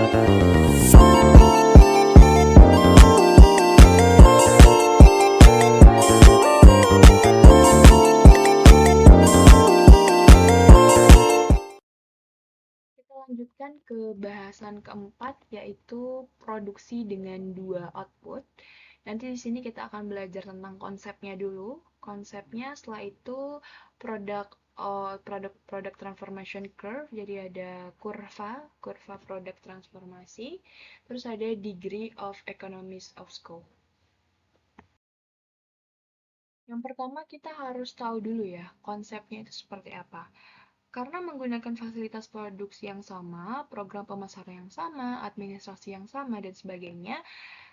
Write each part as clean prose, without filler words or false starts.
Kita lanjutkan ke bahasan keempat, yaitu produksi dengan dua output. Nanti di sini kita akan belajar tentang konsepnya dulu. Konsepnya setelah itu product transformation curve. Jadi ada kurva produk transformasi. Terus ada degree of economies of scope. Yang pertama kita harus tahu dulu ya, konsepnya itu seperti apa. Karena menggunakan fasilitas produksi yang sama, program pemasaran yang sama, administrasi yang sama, dan sebagainya,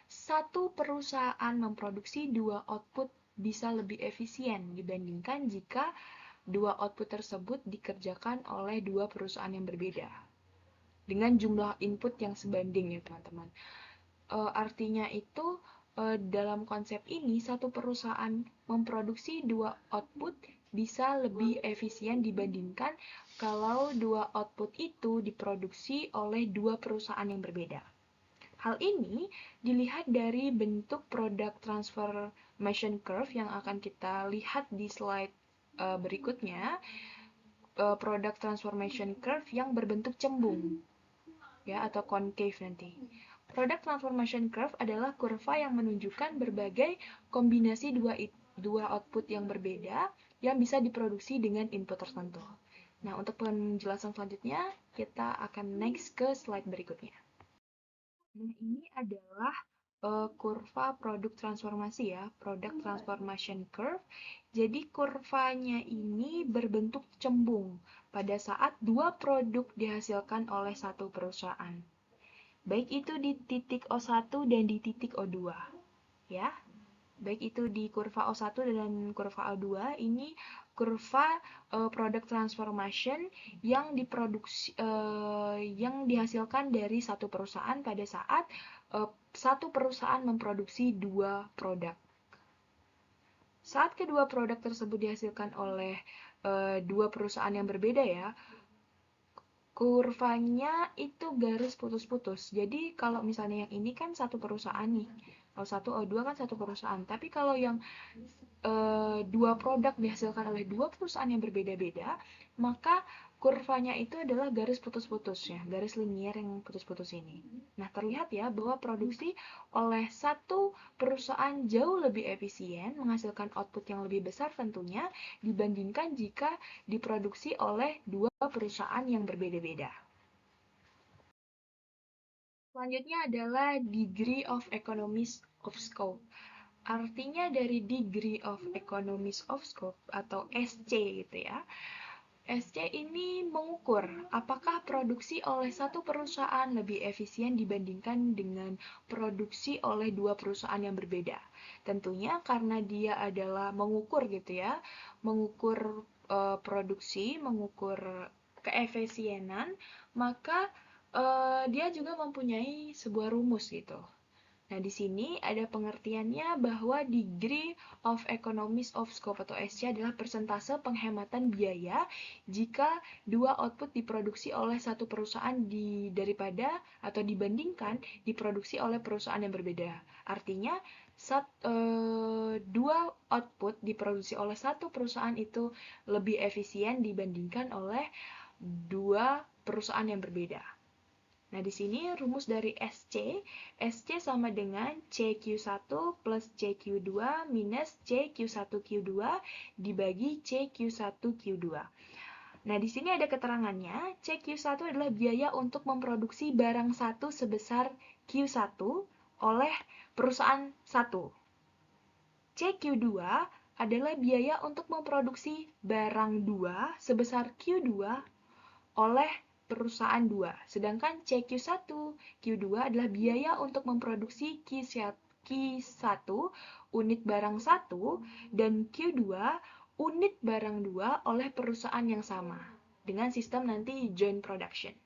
satu perusahaan memproduksi dua output bisa lebih efisien dibandingkan jika dua output tersebut dikerjakan oleh dua perusahaan yang berbeda. Dengan jumlah input yang sebanding ya teman-teman. Artinya itu dalam konsep ini satu perusahaan memproduksi dua output bisa lebih efisien dibandingkan kalau dua output itu diproduksi oleh dua perusahaan yang berbeda. Hal ini dilihat dari bentuk product transformation curve yang akan kita lihat di slide berikutnya, product transformation curve yang berbentuk cembung ya atau concave nanti. Product transformation curve adalah kurva yang menunjukkan berbagai kombinasi dua output yang berbeda yang bisa diproduksi dengan input tertentu. Nah, untuk penjelasan selanjutnya, kita akan next ke slide berikutnya. Nah, ini adalah kurva produk transformasi ya, product transformation curve. Jadi kurvanya ini berbentuk cembung pada saat dua produk dihasilkan oleh satu perusahaan. Baik itu di titik O1 dan di titik O2, ya. Baik itu di kurva O1 dan kurva O2, ini kurva product transformation yang dihasilkan dari satu perusahaan pada saat satu perusahaan memproduksi dua produk. Saat kedua produk tersebut dihasilkan oleh dua perusahaan yang berbeda ya, kurvanya itu garis putus-putus. Jadi kalau misalnya yang ini kan satu perusahaan nih, O1, O2 kan satu perusahaan. Tapi kalau yang dua produk dihasilkan oleh dua perusahaan yang berbeda-beda, maka kurvanya itu adalah garis putus-putus ya, garis linier yang putus-putus ini. Nah, terlihat ya bahwa produksi oleh satu perusahaan jauh lebih efisien, menghasilkan output yang lebih besar tentunya, dibandingkan jika diproduksi oleh dua perusahaan yang berbeda-beda. Selanjutnya adalah degree of economies of scope. Artinya dari degree of economies of scope atau SC gitu ya. SC ini mengukur apakah produksi oleh satu perusahaan lebih efisien dibandingkan dengan produksi oleh dua perusahaan yang berbeda. Tentunya karena dia adalah mengukur gitu ya, mengukur produksi, mengukur keefisienan, maka dia juga mempunyai sebuah rumus gitu. Nah, di sini ada pengertiannya bahwa degree of economies of scope atau SC adalah persentase penghematan biaya jika dua output diproduksi oleh satu perusahaan daripada atau dibandingkan diproduksi oleh perusahaan yang berbeda. Artinya, dua output diproduksi oleh satu perusahaan itu lebih efisien dibandingkan oleh dua perusahaan yang berbeda. Nah, di sini rumus dari SC sama dengan CQ1 plus CQ2 minus CQ1Q2 dibagi CQ1Q2. Nah, di sini ada keterangannya, CQ1 adalah biaya untuk memproduksi barang satu sebesar Q1 oleh perusahaan 1. CQ2 adalah biaya untuk memproduksi barang 2 sebesar Q2 oleh perusahaan 2. Sedangkan CQ1, Q2 adalah biaya untuk memproduksi Q1 unit barang 1 dan Q2 unit barang 2 oleh perusahaan yang sama dengan sistem nanti joint production.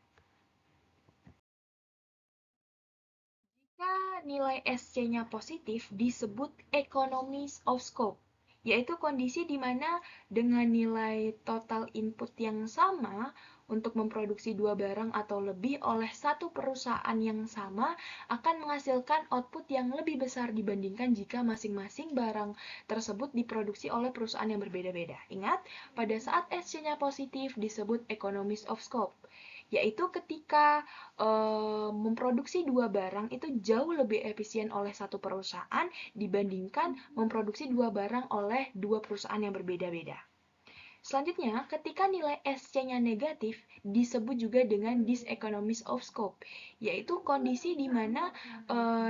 Jika nilai SC-nya positif disebut economies of scope. yaitu kondisi di mana dengan nilai total input yang sama untuk memproduksi dua barang atau lebih oleh satu perusahaan yang sama akan menghasilkan output yang lebih besar dibandingkan jika masing-masing barang tersebut diproduksi oleh perusahaan yang berbeda-beda. Ingat, pada saat SC-nya positif disebut economies of scope, yaitu ketika memproduksi dua barang itu jauh lebih efisien oleh satu perusahaan dibandingkan memproduksi dua barang oleh dua perusahaan yang berbeda-beda. Selanjutnya, ketika nilai SC-nya negatif, disebut juga dengan diseconomies of scope, yaitu kondisi di mana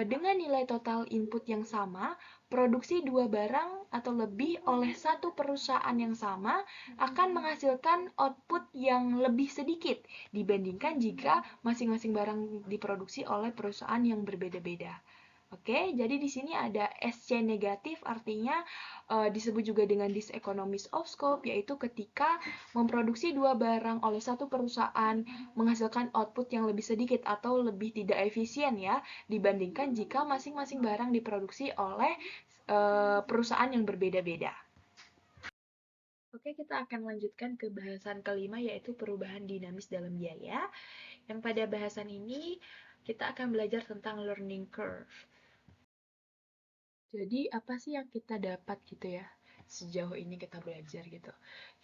dengan nilai total input yang sama, produksi dua barang atau lebih oleh satu perusahaan yang sama akan menghasilkan output yang lebih sedikit dibandingkan jika masing-masing barang diproduksi oleh perusahaan yang berbeda-beda. Oke, jadi di sini ada SC negatif, artinya disebut juga dengan diseconomies of scope, yaitu ketika memproduksi dua barang oleh satu perusahaan menghasilkan output yang lebih sedikit atau lebih tidak efisien ya, dibandingkan jika masing-masing barang diproduksi oleh perusahaan yang berbeda-beda. Oke, kita akan lanjutkan ke bahasan kelima, yaitu perubahan dinamis dalam biaya. Yang pada bahasan ini, kita akan belajar tentang learning curve. Jadi apa sih yang kita dapat gitu ya sejauh ini kita belajar gitu.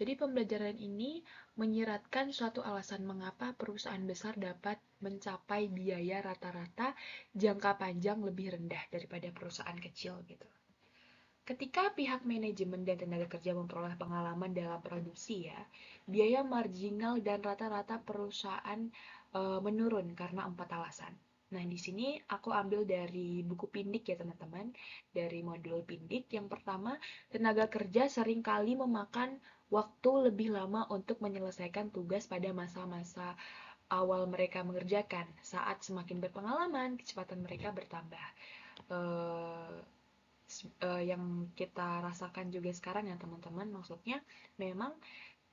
Jadi pembelajaran ini menyiratkan suatu alasan mengapa perusahaan besar dapat mencapai biaya rata-rata jangka panjang lebih rendah daripada perusahaan kecil gitu. Ketika pihak manajemen dan tenaga kerja memperoleh pengalaman dalam produksi ya, biaya marginal dan rata-rata perusahaan menurun karena 4 alasan. Nah, di sini aku ambil dari buku Pindik ya, teman-teman. Dari modul Pindik. Yang pertama, tenaga kerja seringkali memakan waktu lebih lama untuk menyelesaikan tugas pada masa-masa awal mereka mengerjakan. Saat semakin berpengalaman, kecepatan mereka bertambah. Yang kita rasakan juga sekarang ya, teman-teman. Maksudnya, memang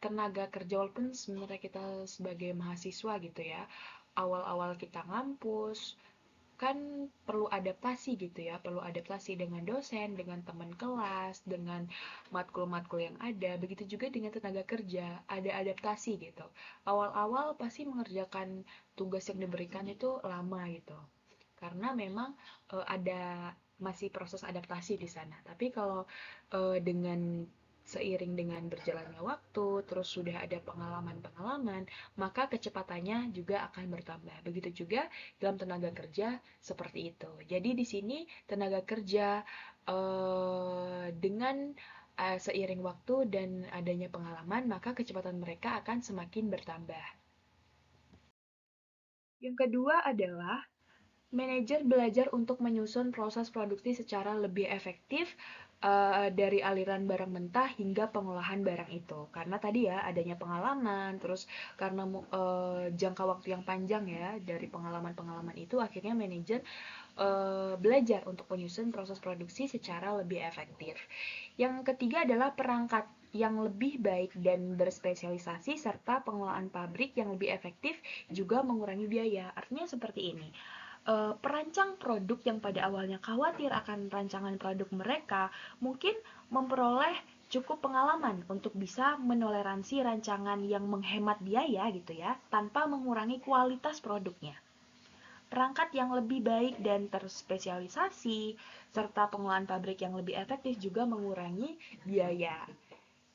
tenaga kerja walaupun sebenarnya kita sebagai mahasiswa gitu ya, awal-awal kita ngampus kan perlu adaptasi gitu ya, perlu adaptasi dengan dosen, dengan teman kelas, dengan matkul-matkul yang ada. Begitu juga dengan tenaga kerja, ada adaptasi gitu. Awal-awal pasti mengerjakan tugas yang diberikan itu lama gitu, karena memang ada masih proses adaptasi di sana. Tapi kalau dengan seiring dengan berjalannya waktu, terus sudah ada pengalaman-pengalaman, maka kecepatannya juga akan bertambah. Begitu juga dalam tenaga kerja seperti itu. Jadi di sini tenaga kerja dengan seiring waktu dan adanya pengalaman, maka kecepatan mereka akan semakin bertambah. Yang kedua adalah manajer belajar untuk menyusun proses produksi secara lebih efektif dari aliran barang mentah hingga pengolahan barang itu. Karena tadi ya adanya pengalaman, terus karena jangka waktu yang panjang ya dari pengalaman-pengalaman itu, akhirnya manajer belajar untuk menyusun proses produksi secara lebih efektif. Yang ketiga adalah perangkat yang lebih baik dan berspesialisasi serta pengelolaan pabrik yang lebih efektif juga mengurangi biaya. Artinya seperti ini. Perancang produk yang pada awalnya khawatir akan rancangan produk mereka mungkin memperoleh cukup pengalaman untuk bisa menoleransi rancangan yang menghemat biaya gitu ya, tanpa mengurangi kualitas produknya. Perangkat yang lebih baik dan terspesialisasi serta pengelolaan pabrik yang lebih efektif juga mengurangi biaya.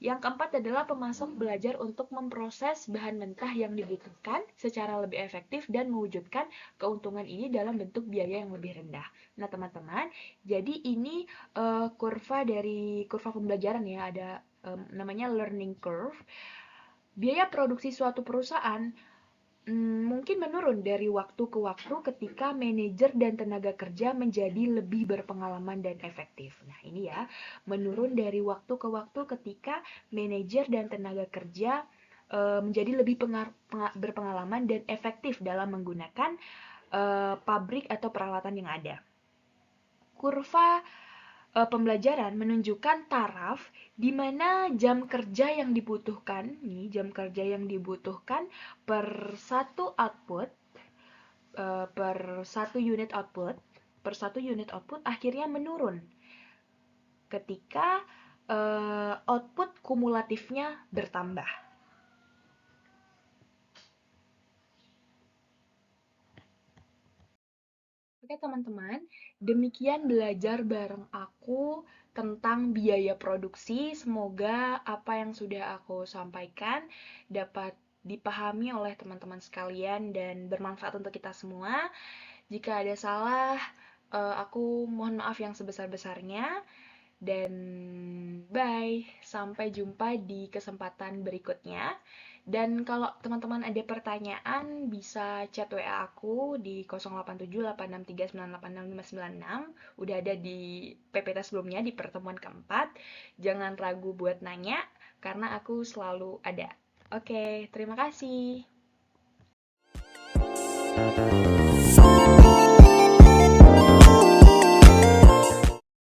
Yang keempat adalah pemasok belajar untuk memproses bahan mentah yang dibutuhkan secara lebih efektif dan mewujudkan keuntungan ini dalam bentuk biaya yang lebih rendah. Nah, teman-teman, jadi ini kurva pembelajaran ya, ada namanya learning curve. Biaya produksi suatu perusahaan mungkin menurun dari waktu ke waktu ketika manajer dan tenaga kerja menjadi lebih berpengalaman dan efektif. Nah, ini ya, menurun dari waktu ke waktu ketika manajer dan tenaga kerja menjadi lebih berpengalaman dan efektif dalam menggunakan pabrik atau peralatan yang ada. Kurva pembelajaran menunjukkan taraf di mana jam kerja yang dibutuhkan, nih jam kerja yang dibutuhkan per satu output, per satu unit output akhirnya menurun ketika output kumulatifnya bertambah. Oke teman-teman, demikian belajar bareng aku tentang biaya produksi. Semoga apa yang sudah aku sampaikan dapat dipahami oleh teman-teman sekalian dan bermanfaat untuk kita semua. Jika ada salah, aku mohon maaf yang sebesar-besarnya. Dan bye, sampai jumpa di kesempatan berikutnya. Dan kalau teman-teman ada pertanyaan, bisa chat WA aku di 087863986596. Udah ada di PPT sebelumnya di pertemuan keempat. Jangan ragu buat nanya, karena aku selalu ada. Oke, terima kasih.